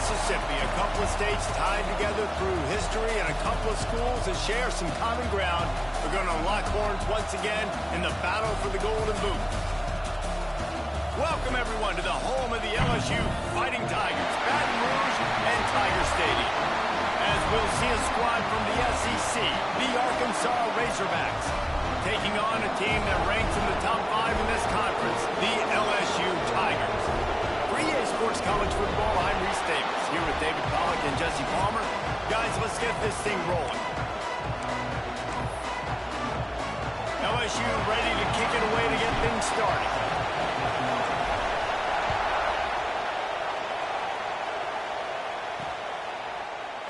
Mississippi, a couple of states tied together through history and a couple of schools that share some common ground. We're going to lock horns once again in the battle for the Golden Boot. Welcome, everyone, to the home of the LSU Fighting Tigers, Baton Rouge and Tiger Stadium. As we'll see a squad from the SEC, the Arkansas Razorbacks, taking on a team that ranks in the top 5 in this conference, the LSU Tigers. For EA Sports College Football, I'm Reese Davis, here with David Pollack and Jesse Palmer. Guys, let's get this thing rolling. LSU ready to kick it away to get things started.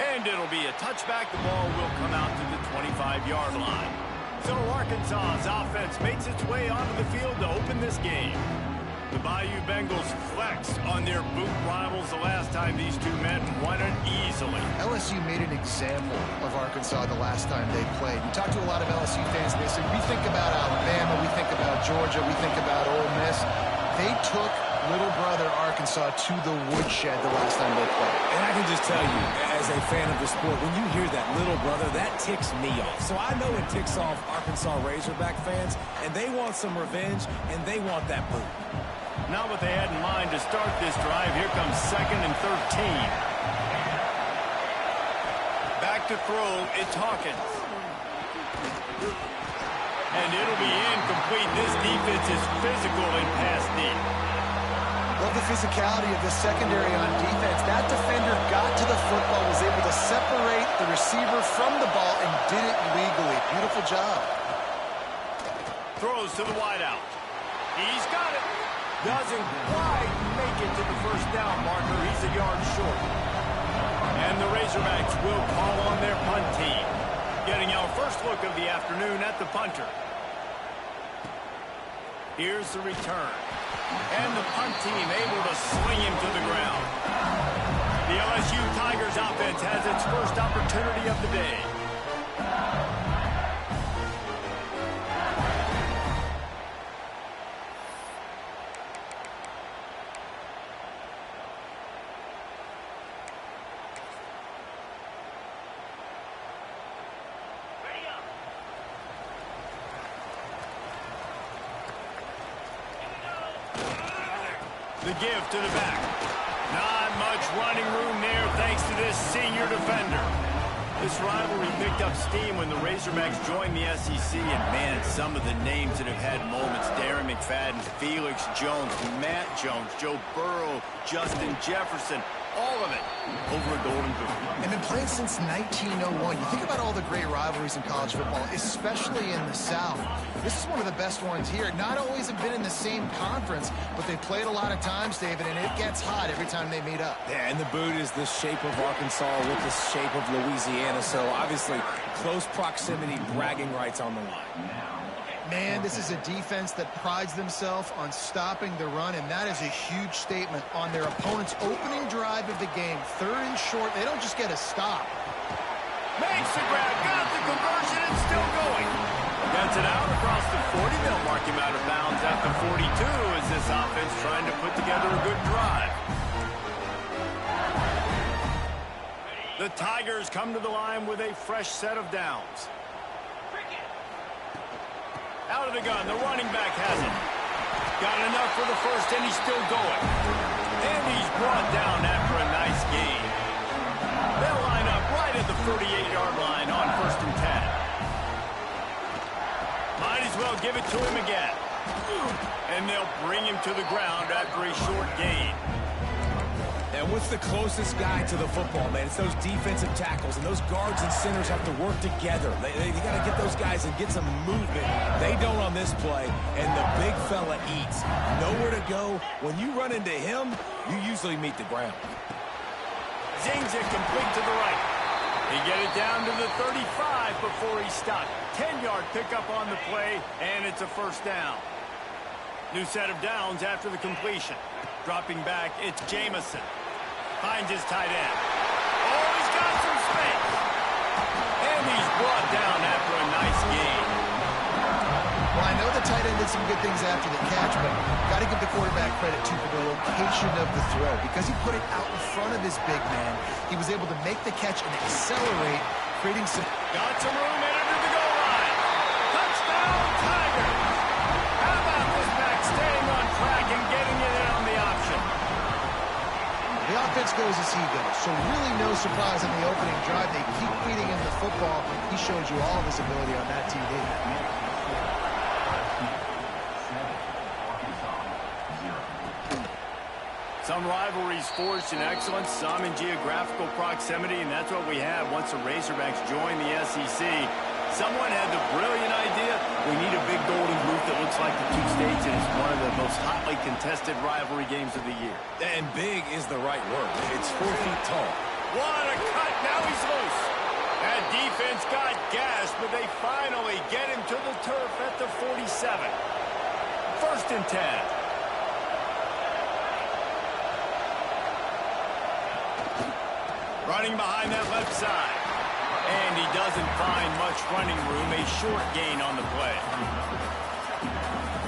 And it'll be a touchback. The ball will come out to the 25-yard line. So Arkansas's offense makes its way onto the field to open this game. The Bayou Bengals flexed on their boot rivals the last time these two men won it easily. LSU made an example of Arkansas the last time they played. You talk to a lot of LSU fans, and they say, we think about Alabama, we think about Georgia, we think about Ole Miss. They took little brother Arkansas to the woodshed the last time they played. And I can just tell you, as a fan of the sport, when you hear that little brother, that ticks me off. So I know it ticks off Arkansas Razorback fans, and they want some revenge, and they want that boot. Not what they had in mind to start this drive. Here comes 2nd and 13. Back to throw, it's Hawkins. And it'll be incomplete. This defense is physical in pass deep. Love the physicality of the secondary on defense. That defender got to the football, was able to separate the receiver from the ball, and did it legally. Beautiful job. Throws to the wideout. He's got it. Doesn't quite make it to the first down marker. He's a yard short. And the Razorbacks will call on their punt team. Getting our first look of the afternoon at the punter. Here's the return. And the punt team able to sling him to the ground. The LSU Tigers offense has its first opportunity of the day. The give to the back. Not much running room there thanks to this senior defender. This rivalry picked up steam when the Razorbacks joined the SEC, and man, some of the names that have had moments: Darren McFadden, Felix Jones, Matt Jones, Joe Burrow, Justin Jefferson, all of it over a Golden Boot. And been playing since 1901. You think about all the great rivalries in college football, especially in the South. This is one of the best ones here. Not always have been in the same conference, but they played a lot of times, David, and it gets hot every time they meet up. Yeah, and the boot is the shape of Arkansas with the shape of Louisiana, so obviously close proximity, bragging rights on the line. Man, this is a defense that prides themselves on stopping the run, and that is a huge statement on their opponent's opening drive of the game. 3rd and short, they don't just get a stop. Makes the grab, got the conversion, and still going. Gets it out across the 40. They'll mark him out of bounds at the 42 as this offense trying to put together a good drive. The Tigers come to the line with a fresh set of downs. Out of the gun, the running back has it. Got enough for the first, and he's still going. And he's brought down after a nice gain. They'll line up right at the 38-yard line on 1st and 10. Might as well give it to him again. And they'll bring him to the ground after a short gain. And what's the closest guy to the football, man? It's those defensive tackles, and those guards and centers have to work together. They got to get those guys and get some movement. They don't on this play, and the big fella eats. Nowhere to go. When you run into him, you usually meet the ground. Zings it complete to the right. He get it down to the 35 before he stopped. 10-yard pickup on the play, and it's a first down. New set of downs after the completion. Dropping back, it's Jamison. Finds his tight end. Oh, he's got some space. And he's brought down after a nice gain. Well, I know the tight end did some good things after the catch, but got to give the quarterback credit, too, for the location of the throw. Because he put it out in front of his big man, he was able to make the catch and accelerate, creating some... Got some room and under the goal line. Touchdown, Tigers! How about this back staying on track and getting it in on the option? The offense goes as he goes, so really no surprise on the opening drive. They keep feeding him the football. He showed you all of his ability on that TD. Some rivalries forged in excellence, some in geographical proximity, and that's what we have once the Razorbacks join the SEC. Someone had the brilliant idea, we need a big golden boot that looks like the two states, and it's one of the most hotly contested rivalry games of the year. And big is the right word. It's 4 feet tall. What a cut! Now he's loose. That defense got gashed, but they finally get him to the turf at the 47. 1st and 10. Running behind that left side. And he doesn't find much running room. A short gain on the play.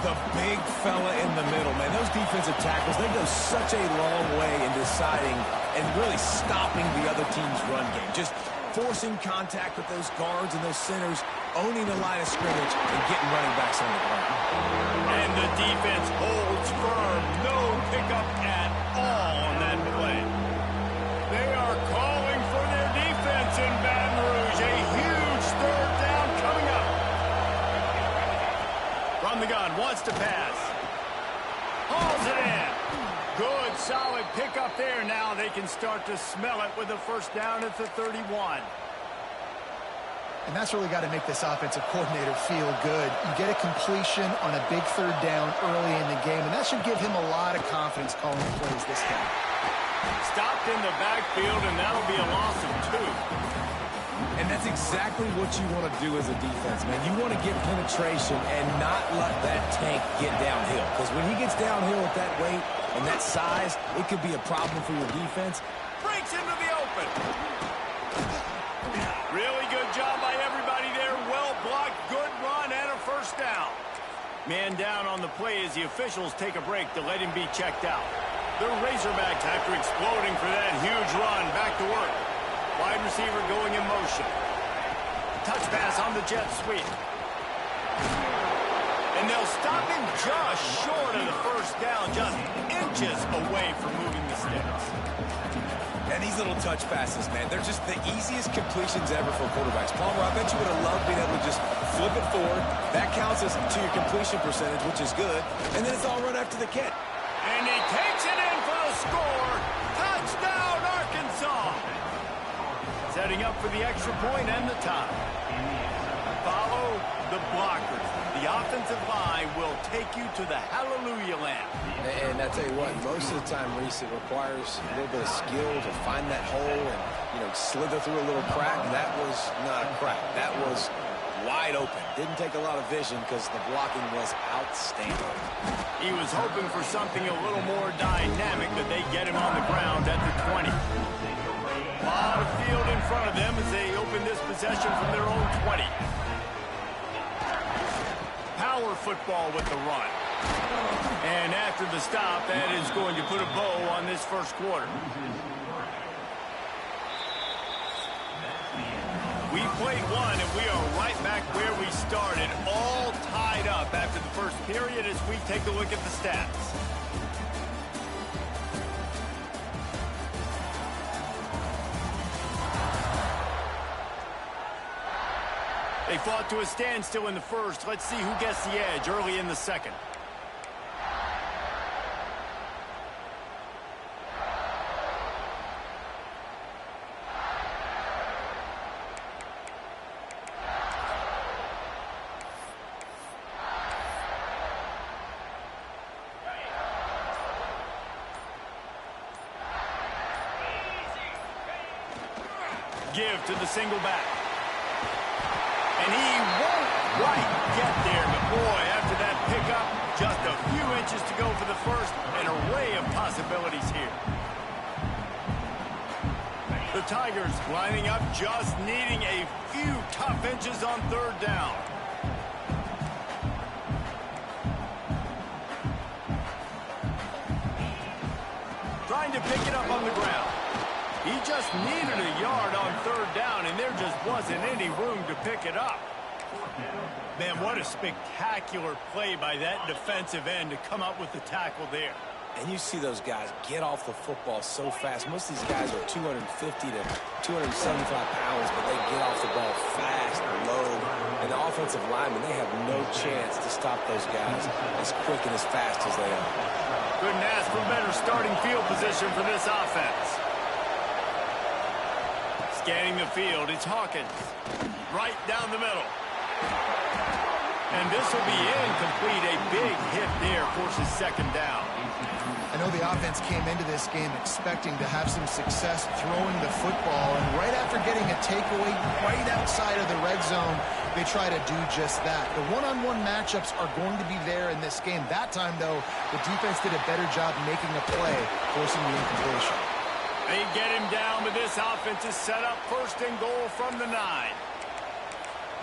The big fella in the middle, man. Those defensive tackles, they go such a long way in deciding and really stopping the other team's run game. Just forcing contact with those guards and those centers, owning the line of scrimmage, and getting running backs on the ground. And the defense holds firm. No pickup at all on that play. They are calling for their defense in Baton Rouge. A huge 3rd down coming up. From the gun, wants to pass. Hauls it in. Good, solid pickup there. Now they can start to smell it with a 1st down at the 31. And that's really got to make this offensive coordinator feel good. You get a completion on a big 3rd down early in the game, and that should give him a lot of confidence calling plays this game. Stopped in the backfield, and that'll be a loss of 2. And that's exactly what you want to do as a defense, man. You want to get penetration and not let that tank get downhill. Because when he gets downhill at that weight and that size, it could be a problem for your defense. Breaks into the open. Really good job by everybody there. Well blocked, good run, and a 1st down. Man down on the play as the officials take a break to let him be checked out. The Razorbacks, after exploding for that huge run, back to work. Wide receiver going in motion. Touch pass on the jet sweep. And they'll stop him just short of the 1st down, just inches away from moving the sticks. And these little touch passes, man, they're just the easiest completions ever for quarterbacks. Palmer, I bet you would have loved being able to just flip it forward. That counts as to your completion percentage, which is good. And then it's all run after the catch. And he takes it in for the score. Touchdown, Arkansas. Setting up for the extra point and the tie. Follow the blockers. The offensive line will take you to the hallelujah land. And I tell you what, most of the time, Reese, it requires a little bit of skill to find that hole and, slither through a little crack. That was not a crack. That was wide open. Didn't take a lot of vision because the blocking was outstanding. He was hoping for something a little more dynamic, that they get him on the ground at the 20. A lot of field in front of them as they open this possession from their own 20. Power football with the run. And after the stop, that is going to put a bow on this 1st quarter. We played one, and we are right back where we started, all tied up after the 1st period as we take a look at the stats. They fought to a standstill in the 1st. Let's see who gets the edge early in the 2nd. Give to the single back. And he won't quite get there, but boy, after that pickup, just a few inches to go for the 1st. An array of possibilities here. The Tigers lining up, just needing a few tough inches on 3rd down. to pick it up on the ground. He just needed a yard on third down, and there just wasn't any room to pick it up. Man, what a spectacular play by that defensive end to come up with the tackle there. And you see those guys get off the football so fast. Most of these guys are 250 to 275 pounds, but they get off the ball fast, low. And the offensive linemen, they have no chance to stop those guys as quick and as fast as they are. Couldn't ask for better starting field position for this offense. Scanning the field, it's Hawkins. Right down the middle. And this will be incomplete. A big hit there forces second down. I know the offense came into this game expecting to have some success throwing the football, and right after getting a takeaway right outside of the red zone, they try to do just that. The one-on-one matchups are going to be there in this game. That time, though, the defense did a better job making a play, forcing the incompletion. They get him down, but this offense is set up first and goal from the 9.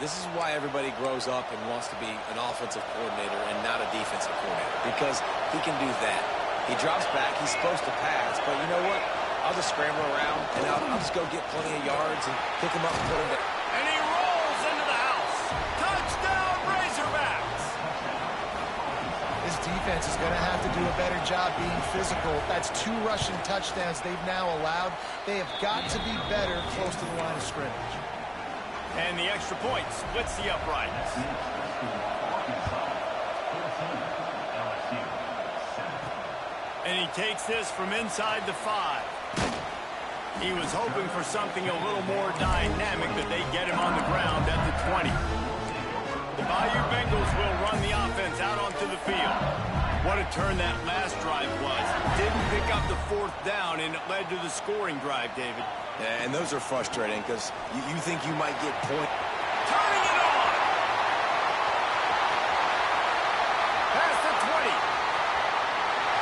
This is why everybody grows up and wants to be an offensive coordinator and not a defensive coordinator, because he can do that. He drops back. He's supposed to pass, but you know what? I'll just scramble around, and I'll just go get plenty of yards and pick him up and put him down. And he rolls into the house. Touchdown, Razorbacks! This defense is going to have to do a better job being physical. That's 2 rushing touchdowns they've now allowed. They have got to be better close to the line of scrimmage. And the extra point splits the uprights. And he takes this from inside the 5. He was hoping for something a little more dynamic, but they get him on the ground at the 20. The Bayou Bengals will run the offense out onto the field. What a turn that last drive was. Didn't pick up the 4th down, and it led to the scoring drive, David. Yeah, and those are frustrating because you think you might get point. Turning it on! Past the 20.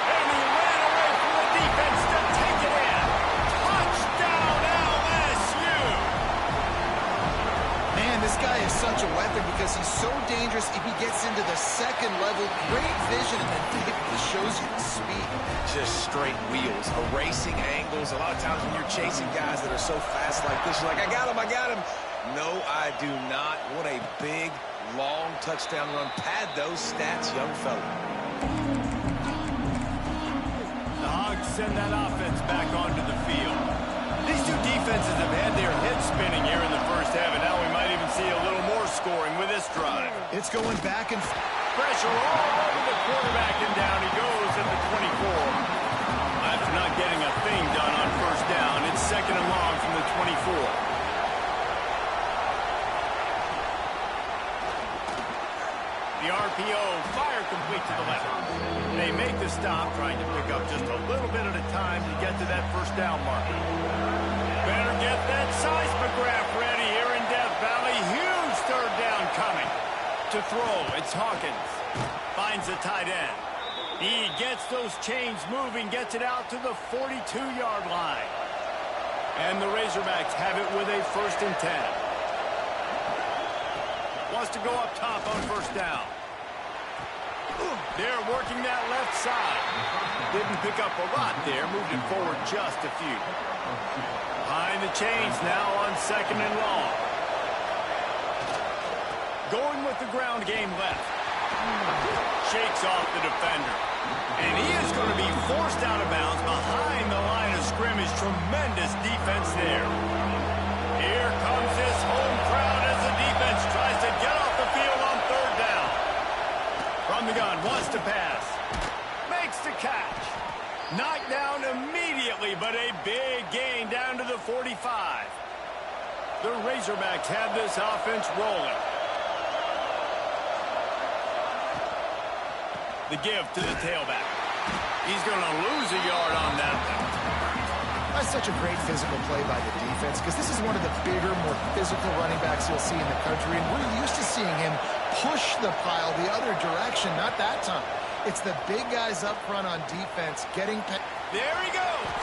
And he ran away from the defense to take it in. Touchdown, LSU! Man, this guy is such a weapon because he's so dangerous if he gets into the second level. Great vision, and then it shows you the speed. Just straight wheels, erasing angles. A lot of times when you're chasing guys that are so fast like this, you're like, I got him, I got him. No, I do not. What a big, long touchdown run. Pad those stats, young fella. The Hogs send that offense back onto the field. These two defenses have had their heads spinning here in the first half, and now we might even see a little more scoring with this drive. It's going back and pressure all over the quarterback, and down he goes at the 24. After not getting a thing done on first down, it's second and long from the 24. The RPO, fire complete to the left. They make the stop, trying to pick up just a little bit at a time to get to that first down mark. Better get that seismograph ready here in Death Valley. Huge third down coming. To throw, it's Hawkins. Finds the tight end. He gets those chains moving, gets it out to the 42-yard line. And the Razorbacks have it with a 1st and 10. Wants to go up top on first down. They're working that left side. Didn't pick up a lot there, moved it forward just a few. Behind the chains now on second and long. Going with the ground game left. Shakes off the defender. And he is going to be forced out of bounds behind the line of scrimmage. Tremendous defense there. Here comes this home crowd as the defense tries to get off the field on third down. From the gun, wants to pass. Makes the catch. Knocked down immediately, but a big gain down to the 45. The Razorbacks have this offense rolling. The give to the tailback. He's going to lose a yard on that one. That's such a great physical play by the defense because this is one of the bigger, more physical running backs you'll see in the country, and we're used to seeing him push the pile the other direction. Not that time. It's the big guys up front on defense getting... There he goes.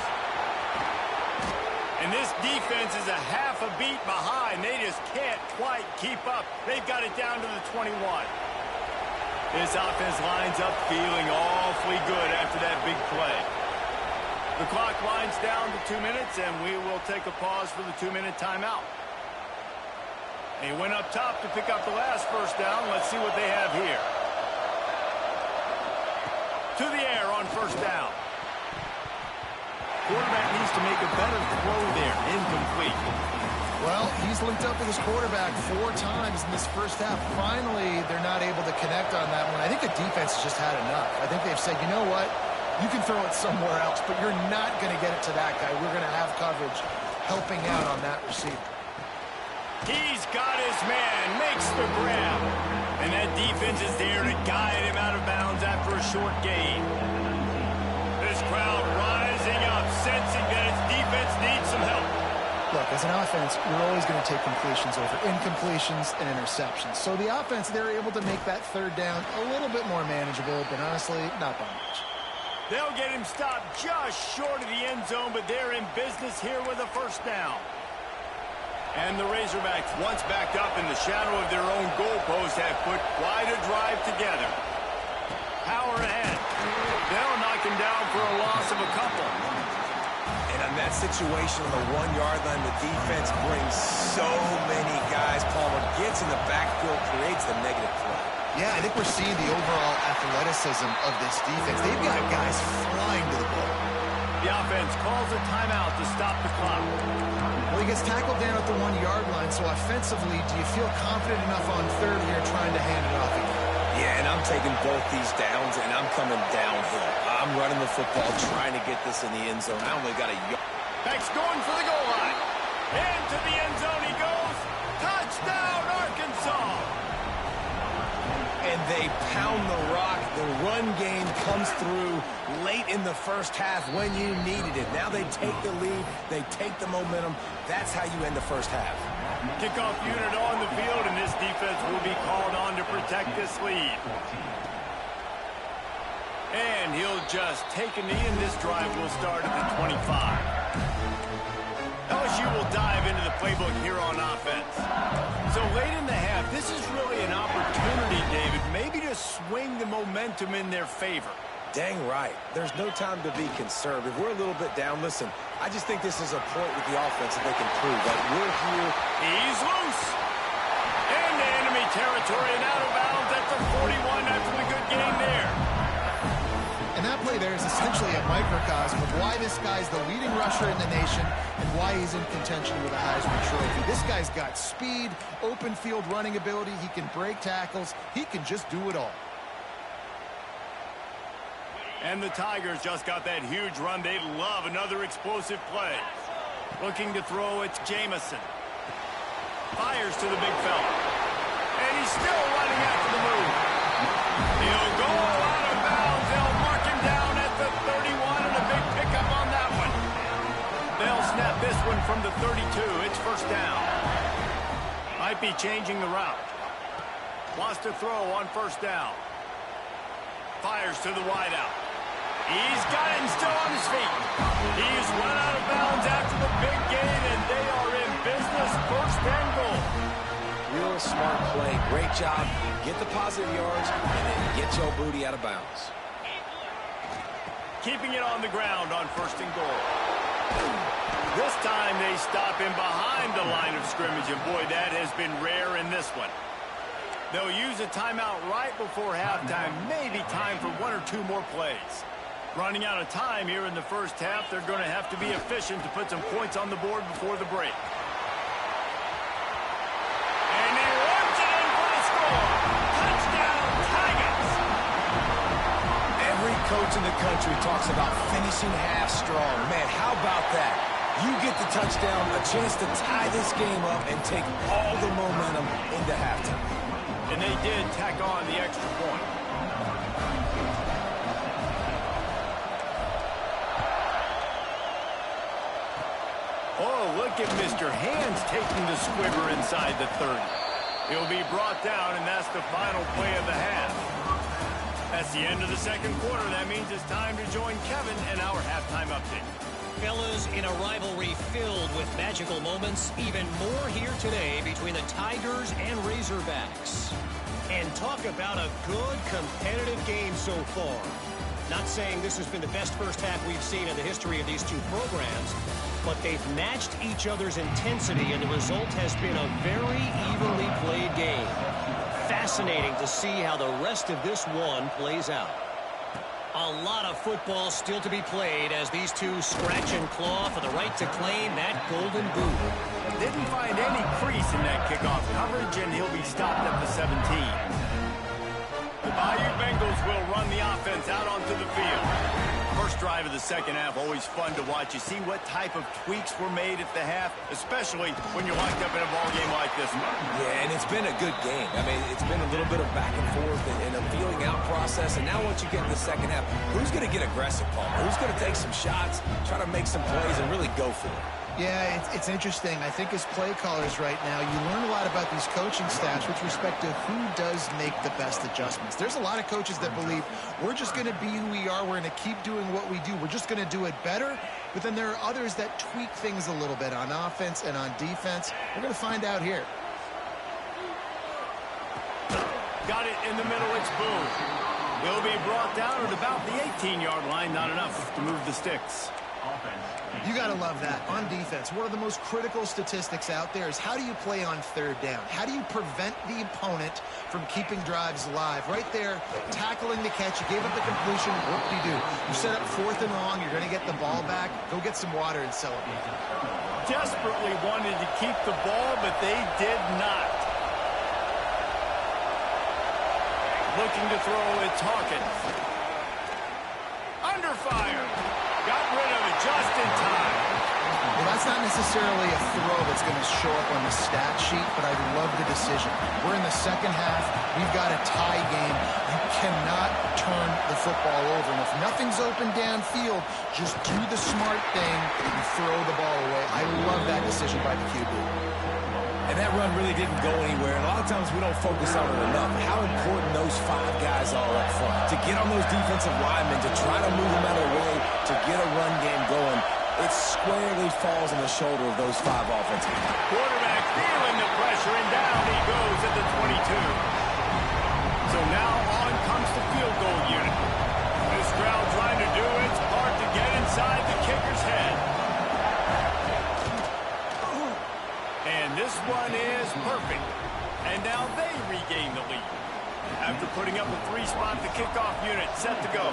And this defense is a half a beat behind. They just can't quite keep up. They've got it down to the 21. This offense lines up feeling awfully good after that big play. The clock winds down to 2 minutes, and we will take a pause for the 2-minute timeout. He went up top to pick up the last first down. Let's see what they have here. To the air on first down. Quarterback needs to make a better throw there. Incomplete. Well, he's linked up with his quarterback 4 times in this first half. Finally, they're not able to connect on that one. I think the defense has just had enough. I think they've said, you know what? You can throw it somewhere else, but you're not going to get it to that guy. We're going to have coverage helping out on that receiver. He's got his man, makes the grab. And that defense is there to guide him out of bounds after a short gain. This crowd rising up, sensing that its defense needs some help. Look, as an offense, you're always going to take completions over incompletions and interceptions. So the offense, they're able to make that third down a little bit more manageable, but honestly, not by much. They'll get him stopped just short of the end zone, but they're in business here with a first down. And the Razorbacks, once backed up in the shadow of their own goalpost, have put quite a drive together. Power ahead. They'll knock him down for a loss of a couple. And on that situation on the 1-yard line, the defense brings so many guys. Palmer gets in the backfield, creates the negative play. Yeah, I think we're seeing the overall athleticism of this defense. They've got guys flying to the ball. The offense calls a timeout to stop the clock. Well, he gets tackled down at the 1-yard line, so offensively, do you feel confident enough on third here trying to hand it off again? Yeah, and I'm taking both these downs, and I'm coming downhill. I'm running the football, trying to get this in the end zone. I only got a yard. Back's going for the goal line. Into the end zone he goes. Touchdown, Arkansas! And they pound the rock. The run game comes through late in the first half when you needed it. Now they take the lead. They take the momentum. That's how you end the first half. Kickoff unit on the field, and this defense will be called on to protect this lead. And he'll just take a knee, and this drive will start at the 25. LSU will dive into the playbook here on offense. So late in the half, this is really an opportunity, David, maybe to swing the momentum in their favor. Dang right. There's no time to be conservative. We're a little bit down. Listen, I just think this is a point with the offense that they can prove that we're here. He's loose. Into enemy territory and out of bounds at the 41 after the good gain there. And that play there is essentially a microcosm of why this guy's the leading rusher in the nation and why he's in contention with a Heisman Trophy. This guy's got speed, open field running ability. He can break tackles. He can just do it all. And the Tigers just got that huge run. They love another explosive play. Looking to throw, it's Jamison. Fires to the big fella. And he's still running after the move. He'll go out of bounds. They'll mark him down at the 31 and a big pickup on that one. They'll snap this one from the 32. It's first down. Might be changing the route. Wants to throw on first down. Fires to the wideout. He's got it and still on his feet. He's run out of bounds after the big gain, and they are in business. First and goal. Real smart play. Great job. Get the positive yards, and then get your booty out of bounds. Keeping it on the ground on first and goal. This time they stop him behind the line of scrimmage, and boy, that has been rare in this one. They'll use a timeout right before halftime. Maybe time for 1 or 2 more plays. Running out of time here in the first half, they're going to have to be efficient to put some points on the board before the break. And he runs it in for the score. Touchdown, Tigers! Every coach in the country talks about finishing half strong. Man, how about that? You get the touchdown, a chance to tie this game up and take all the momentum into halftime. And they did tack on the extra point. Oh, look at Mr. Hands taking the squibber inside the 30. He'll be brought down, and that's the final play of the half. That's the end of the second quarter. That means it's time to join Kevin in our halftime update. Fellas, in a rivalry filled with magical moments, even more here today between the Tigers and Razorbacks. And talk about a good competitive game so far. Not saying this has been the best first half we've seen in the history of these two programs, but they've matched each other's intensity, and the result has been a very evenly played game. Fascinating to see how the rest of this one plays out. A lot of football still to be played as these two scratch and claw for the right to claim that golden boot. Didn't find any crease in that kickoff coverage, and he'll be stopped at the 17. The Bayou Bengals will run the offense out onto the field. First drive of the second half, always fun to watch. You see what type of tweaks were made at the half, especially when you're locked up in a ball game like this one. Yeah, and it's been a good game. I mean, it's been a little bit of back and forth and a feeling out process. And now once you get in the second half, who's going to get aggressive, Paul? Who's going to take some shots, try to make some plays, and really go for it? Yeah, it's interesting. I think as play callers right now, you learn a lot about these coaching staffs with respect to who does make the best adjustments. There's a lot of coaches that believe we're just going to be who we are. We're going to keep doing what we do. We're just going to do it better. But then there are others that tweak things a little bit on offense and on defense. We're going to find out here. Got it in the middle. It's Boone. He'll be brought down at about the 18-yard line. Not enough to move the sticks. You got to love that. On defense, one of the most critical statistics out there is how do you play on third down? How do you prevent the opponent from keeping drives alive? Right there, tackling the catch. You gave up the completion. Whoop-de-doo. You set up 4th and long. You're going to get the ball back. Go get some water and celebrate. Desperately wanted to keep the ball, but they did not. Looking to throw, it's Hawkins. Under fire. Got rid of it just in time. Well, that's not necessarily a throw that's going to show up on the stat sheet, but I love the decision. We're in the second half. We've got a tie game. You cannot turn the football over. And if nothing's open downfield, just do the smart thing and throw the ball away. I love that decision by the QB. And that run really didn't go anywhere. And a lot of times we don't focus on it enough. How important those 5 guys are up front. To get on those defensive linemen, to try to move them out of the way, to get a run game going, it squarely falls on the shoulder of those 5 offensive guys. Quarterback feeling the pressure, and down he goes at the 22. So now on comes the field goal unit. This crowd trying to do its part to get inside the kicker's head. And this one is perfect. And now they regain the lead. After putting up a 3-spot, the kickoff unit set to go.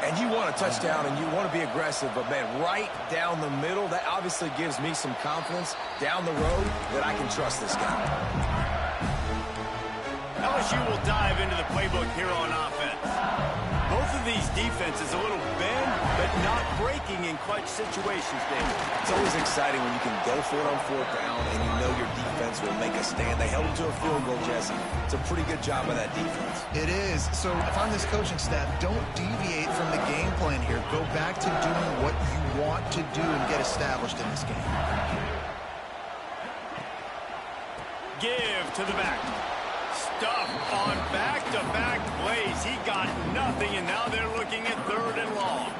And you want a touchdown and you want to be aggressive, but man, right down the middle, that obviously gives me some confidence down the road that I can trust this guy. LSU will dive into the playbook here on offense. Both of these defenses a little bend, but not breaking in clutch situations, David. It's always exciting when you can go for it on 4th down and you know your defense will make a stand. They held them to a field goal, Jesse. It's a pretty good job by that defense. It is. So if I'm this coaching staff, don't deviate from the game plan here. Go back to doing what you want to do and get established in this game. Give to the back. Stuff on back-to-back plays. He got nothing, and now they're looking at 3rd and long.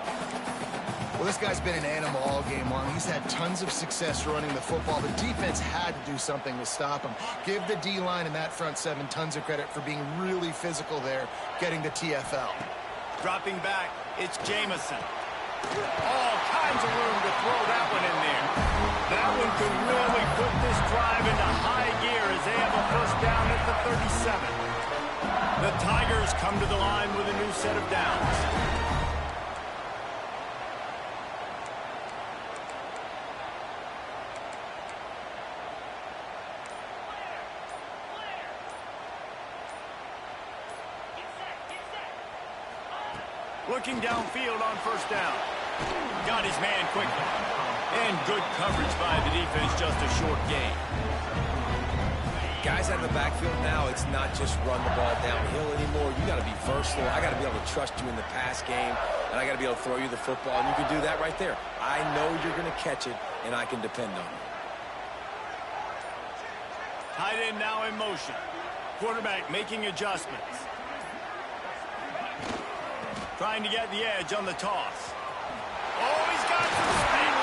Well, this guy's been an animal all game long. He's had tons of success running the football. The defense had to do something to stop him. Give the D-line and that front 7 tons of credit for being really physical there, getting the TFL. Dropping back, it's Jamison. All kinds of room to throw that one in there. That one could really put this drive into high gear as they have a first down at the 37. The Tigers come to the line with a new set of downs. Looking downfield on first down. Got his man quickly. And good coverage by the defense, just a short gain. Guys out of the backfield now, it's not just run the ball downhill anymore. You got to be versatile. I got to be able to trust you in the pass game, and I got to be able to throw you the football, and you can do that right there. I know you're going to catch it, and I can depend on it. Tight end now in motion. Quarterback making adjustments. Trying to get the edge on the toss. Oh, he's got some space.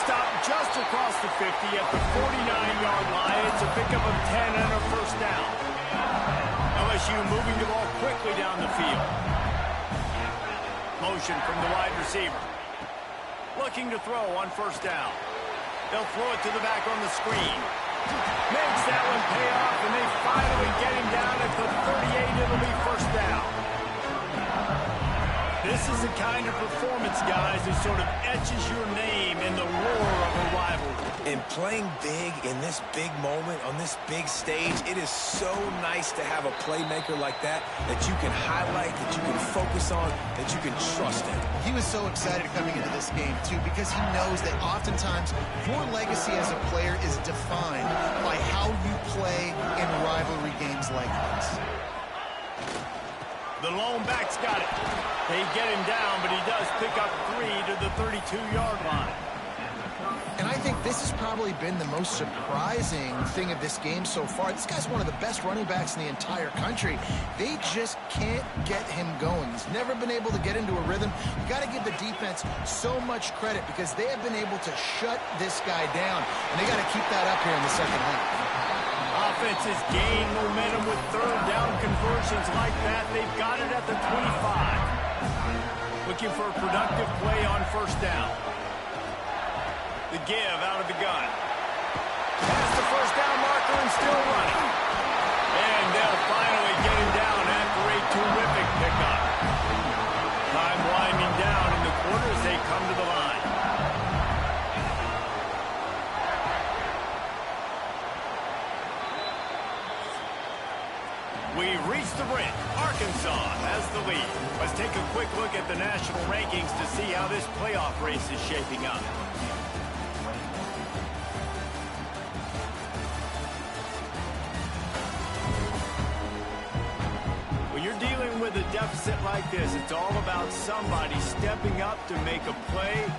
Stopped just across the 50 at the 49-yard line. It's a pickup of 10 and a first down. LSU moving the ball quickly down the field. motion from the wide receiver. Looking to throw on first down. They'll throw it to the back on the screen. Makes that one pay off, and they finally get him down at the 38. It'll be first down. This is the kind of performance, guys, that sort of etches your name in the roar of a rivalry. And playing big in this big moment, on this big stage, it is so nice to have a playmaker like that you can highlight, that you can focus on, that you can trust in. He was so excited coming into this game, too, because he knows that oftentimes your legacy as a player is defined by how you play in rivalry games like this. The lone back's got it. They get him down, but he does pick up 3 to the 32-yard line. And I think this has probably been the most surprising thing of this game so far. This guy's one of the best running backs in the entire country. They just can't get him going. He's never been able to get into a rhythm. You got to give the defense so much credit because they have been able to shut this guy down. And they got to keep that up here in the second half. Offenses gain momentum with third down conversions like that. They've got it at the 25. Looking for a productive play on first down. The give out of the gun. Past the first down marker and still running. And they'll finally get him down after a terrific pickup. Time winding down in the quarter as they come to the line. We've reached the brink. Arkansas has the lead. Let's take a quick look at the national rankings to see how this playoff race is shaping up. When you're dealing with a deficit like this, it's all about somebody stepping up to make a play.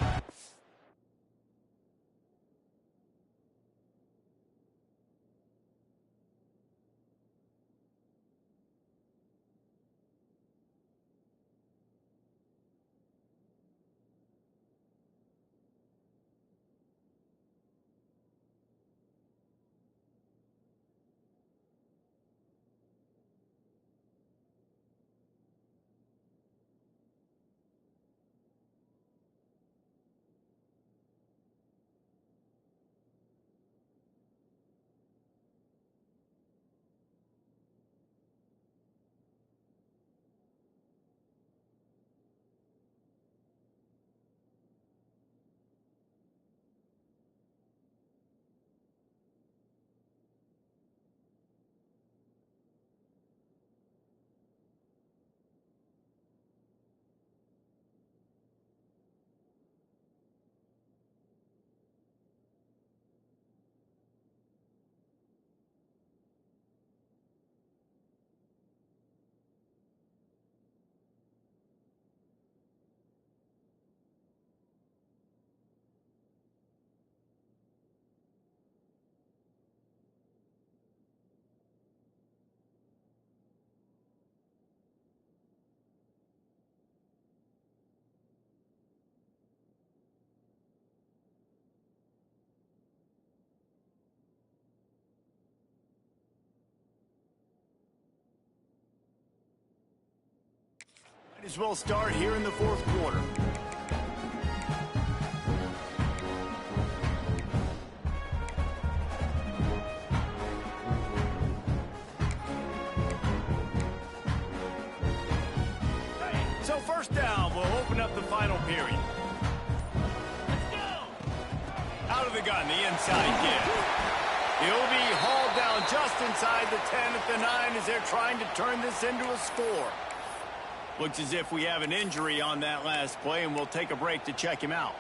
Might as well start here in the fourth quarter. So first down will open up the final period. Let's go! Out of the gun, the inside give. He'll be hauled down just inside the 10 at the 9 as they're trying to turn this into a score. Looks as if we have an injury on that last play, and we'll take a break to check him out.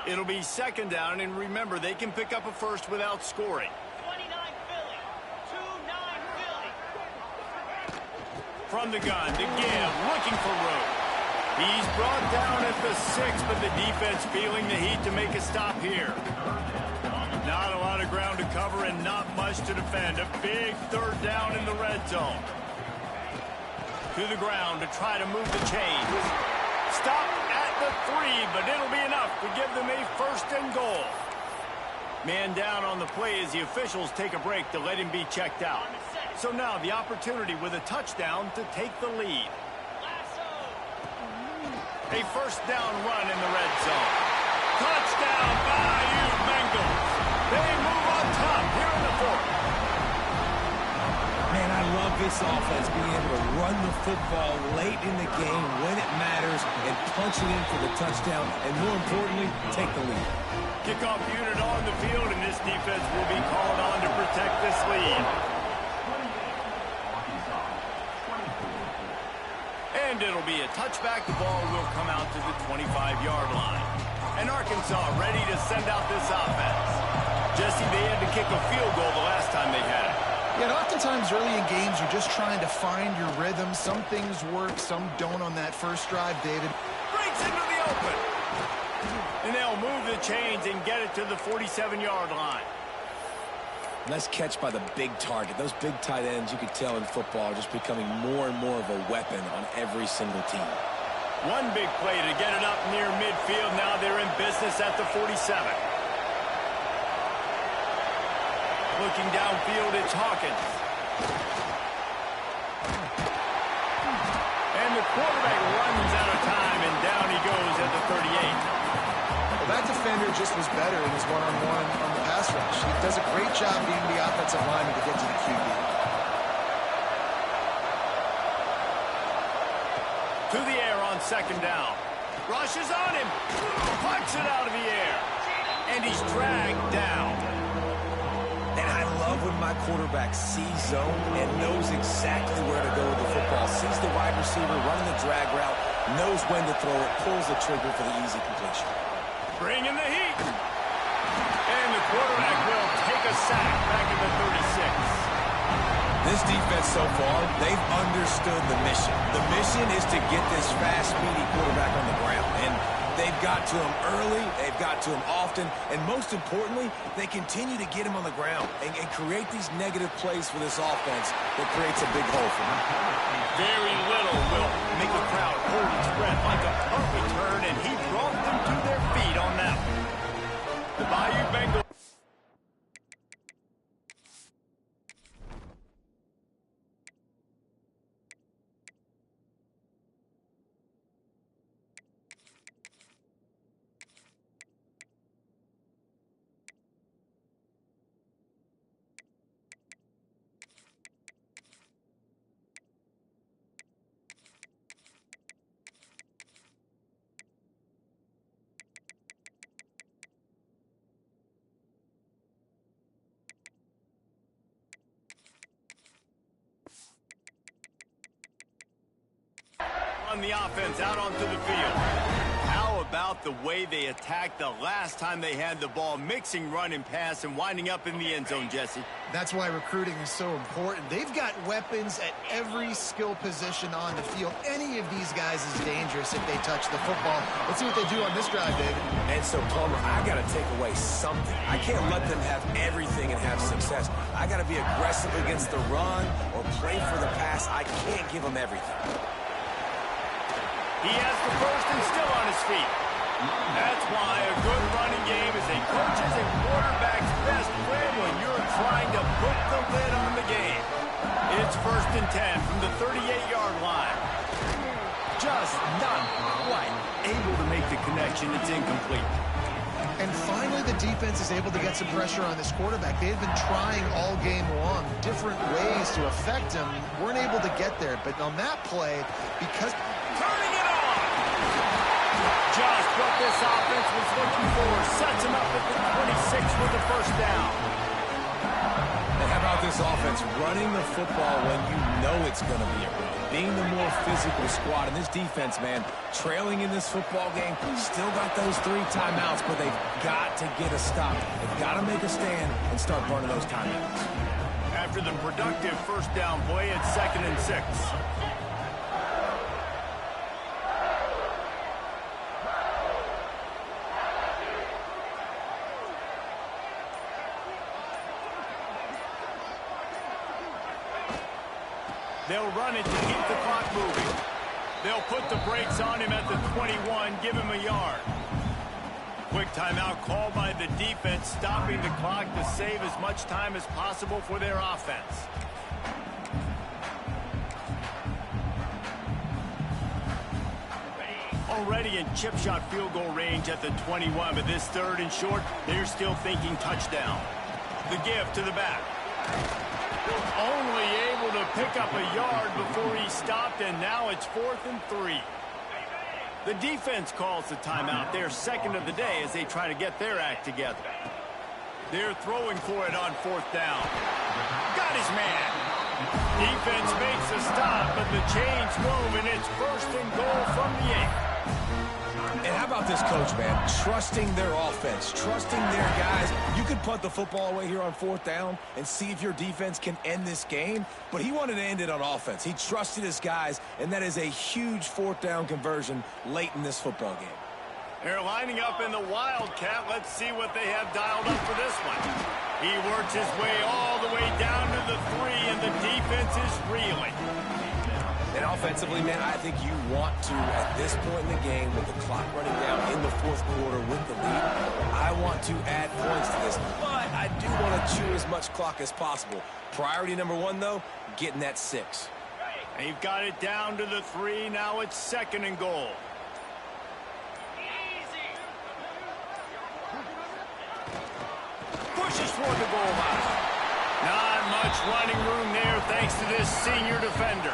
It'll be second down, and remember, they can pick up a first without scoring. 29 Philly, 2-9 Philly. From the gun, the give, looking for room. He's brought down at the 6, but the defense feeling the heat to make a stop here. Not a lot of ground to cover and not much to defend. A big third down in the red zone. To the ground to try to move the chains. Stop at the 3, but it'll be enough to give them a first and goal. Man down on the play as the officials take a break to let him be checked out. So now the opportunity with a touchdown to take the lead. a first down run in the red zone. Touchdown, Bayou Bengals. They move on top here in the fourth. Man, I love this offense being able to run the football late in the game when it matters and punch it in for the touchdown, and more importantly, take the lead. Kickoff unit on the field, and this defense will be called on to protect this lead. And it'll be a touchback. The ball will come out to the 25-yard line. And Arkansas ready to send out this offense. Jesse, they had to kick a field goal the last time they had it. Yeah, and oftentimes early in games, you're just trying to find your rhythm. Some things work, some don't on that first drive, David. Breaks into the open. And they'll move the chains and get it to the 47-yard line. Nice catch by the big target. Those big tight ends, you could tell in football, are just becoming more and more of a weapon on every single team. One big play to get it up near midfield. Now they're in business at the 47. Looking downfield, it's Hawkins. And the quarterback runs out of time, and down he goes at the 38. Well, that defender just was better in his one-on-one on the pass rush. He does a great job being the offensive lineman to get to the QB. To the air on second down. Rushes on him. Punts it out of the air. And he's dragged down. And I love when my quarterback sees zone and knows exactly where to go with the football. Sees the wide receiver running the drag route, knows when to throw it, pulls the trigger for the easy completion. Bring in the heat. And the quarterback will take a sack back at the 36. This defense so far, they've understood the mission. The mission is to get this fast, speedy quarterback on the ground. And they've got to him early, they've got to him often, and most importantly, they continue to get him on the ground and create these negative plays for this offense that creates a big hole for them. Very little will make the crowd hold its breath like a punt return, and he brought them to their feet on that one. The Bayou Bengals. On the offense out onto the field. How about the way they attacked the last time they had the ball, mixing run and pass and winding up in the end zone, Jesse? That's why recruiting is so important. They've got weapons at every skill position on the field. Any of these guys is dangerous if they touch the football. Let's see what they do on this drive, David. And so, Palmer, I got to take away something. I can't let them have everything and have success. I got to be aggressive against the run or play for the pass. I can't give them everything. He has the first and still on his feet. That's why a good running game is a coach's and quarterback's best friend when you're trying to put the lid on the game. It's 1st and 10 from the 38-yard line. Just not quite able to make the connection. It's incomplete. And finally, the defense is able to get some pressure on this quarterback. They've been trying all game long different ways to affect him. Weren't able to get there. But on that play, because... Turning it on! Just what this offense was looking for. Sets him up at the 26 with the first down. And how about this offense running the football when you know it's going to be a run? Being the more physical squad. And this defense, man, trailing in this football game, still got those 3 timeouts, but they've got to get a stop. They've got to make a stand and start burning those timeouts. After the productive first down play, it's 2nd and 6. They'll run it to keep the clock moving. They'll put the brakes on him at the 21, give him a yard. Quick timeout called by the defense, stopping the clock to save as much time as possible for their offense. already in chip shot field goal range at the 21, but this 3rd and short, they're still thinking touchdown. The give to the back. Only able to pick up a yard before he stopped, and now it's 4th and 3. The defense calls the timeout. They're 2nd of the day as they try to get their act together. They're throwing for it on 4th down. Got his man. Defense makes a stop, but the chain's moving. It's 1st and goal from the 8. And how about this coach, man? Trusting their offense, trusting their guys. You could punt the football away here on 4th down and see if your defense can end this game, but he wanted to end it on offense. He trusted his guys, and that is a huge 4th down conversion late in this football game. They're lining up in the Wildcat. Let's see what they have dialed up for this one. He works his way all the way down to the 3, and the defense is reeling. And offensively, man, I think you want to, at this point in the game, with the clock running down in the 4th quarter with the lead, I want to add points to this, but I do want to chew as much clock as possible. Priority number 1, though, getting that 6. They've got it down to the 3. Now it's 2nd and goal. Pushes for the goal line. Not much running room there thanks to this senior defender.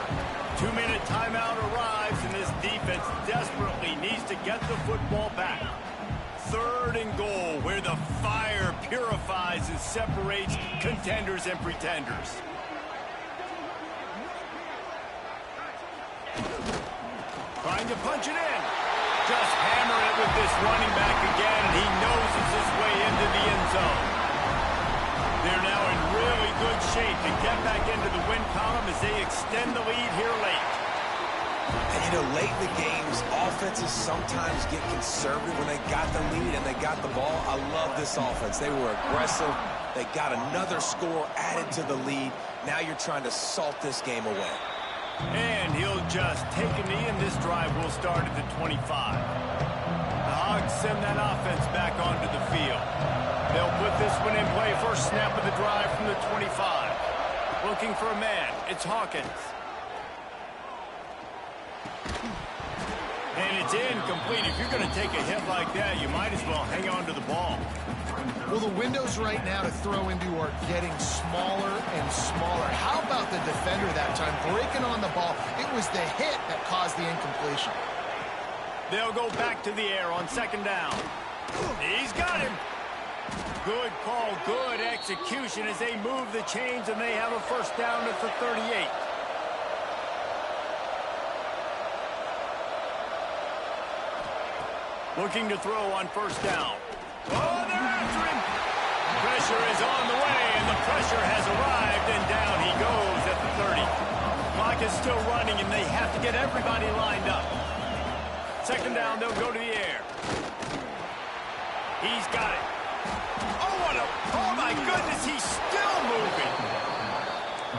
2-minute timeout arrives, and this defense desperately needs to get the football back. 3rd and goal, where the fire purifies and separates contenders and pretenders. Trying to punch it in. Just hammer it with this running back again, and he noses his way into the end zone. They're now in really good shape to get back into the win column as they extend the lead here late. And, you know, late in the games, offenses sometimes get conservative when they got the lead and they got the ball. I love this offense. They were aggressive. They got another score added to the lead. Now you're trying to salt this game away. And he'll just take a knee, and this drive will start at the 25. The Hogs send that offense back onto the field. They'll put this one in play. First snap of the drive from the 25. Looking for a man. It's Hawkins. And it's incomplete. If you're going to take a hit like that, you might as well hang on to the ball. Well, the windows right now to throw into are getting smaller and smaller. How about the defender that time breaking on the ball? It was the hit that caused the incompletion. They'll go back to the air on 2nd down. He's got him. Good call, good execution as they move the chains, and they have a 1st down at the 38. Looking to throw on 1st down. Oh, they're after him. Pressure is on the way, and the pressure has arrived, and down he goes at the 30. Clock is still running, and they have to get everybody lined up. 2nd down, they'll go to the air. He's got it. Oh, my goodness, he's still moving.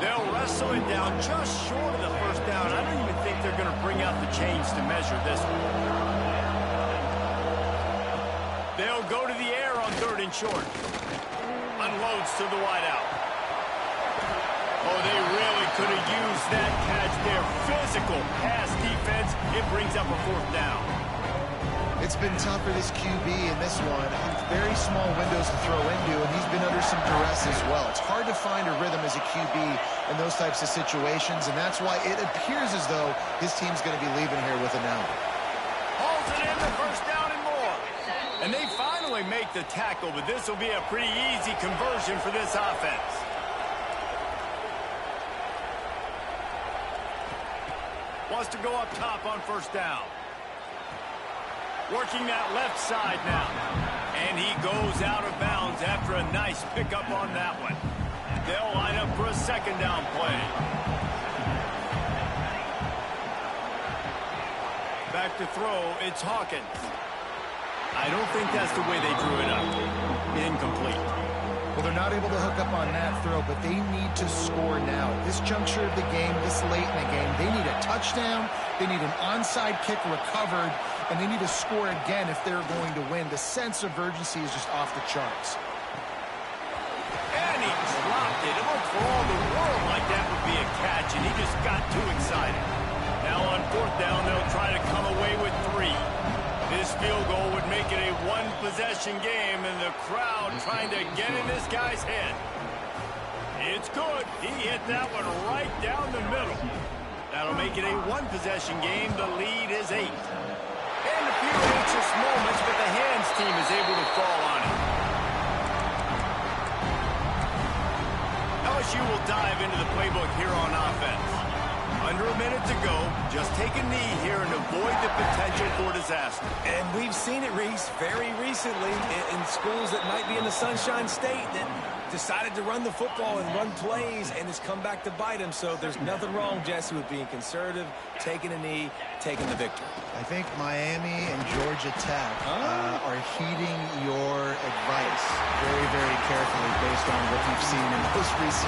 They'll wrestle it down just short of the 1st down. I don't even think they're going to bring out the chains to measure this one. They'll go to the air on 3rd and short. Unloads to the wideout. Oh, they really could have used that catch there. Physical pass defense. It brings up a 4th down. It's been tough for this QB in this one. Very small windows to throw into, and he's been under some duress as well. It's hard to find a rhythm as a QB in those types of situations, and that's why it appears as though his team's going to be leaving here with an L. Holds it in the 1st down and more. And they finally make the tackle, but this will be a pretty easy conversion for this offense. Wants to go up top on 1st down. Working that left side now. And he goes out of bounds after a nice pickup on that one. They'll line up for a 2nd down play. Back to throw, it's Hawkins. I don't think that's the way they drew it up. Incomplete. Well, they're not able to hook up on that throw, but they need to score now. At this juncture of the game, this late in the game, they need a touchdown, they need an onside kick recovered, and they need to score again if they're going to win. The sense of urgency is just off the charts. And he dropped it. It looked for all the world like that would be a catch, and he just got too excited. Now on 4th down, they'll try to come away with 3. make it a one-possession game, and the crowd trying to get in this guy's head. It's good. He hit that one right down the middle. That'll make it a one-possession game. The lead is 8. And a few anxious moments, but the hands team is able to fall on it. LSU will dive into the playbook here on offense. Under a minute to go. Just take a knee here and avoid the potential for disaster. And we've seen it, Reese, very recently in schools that might be in the Sunshine State that decided to run the football and run plays, and it's come back to bite him. So there's nothing wrong, Jesse, with being conservative, taking a knee, taking the victory. I think Miami and Georgia Tech are heeding your advice very, very carefully based on what you've seen in most recent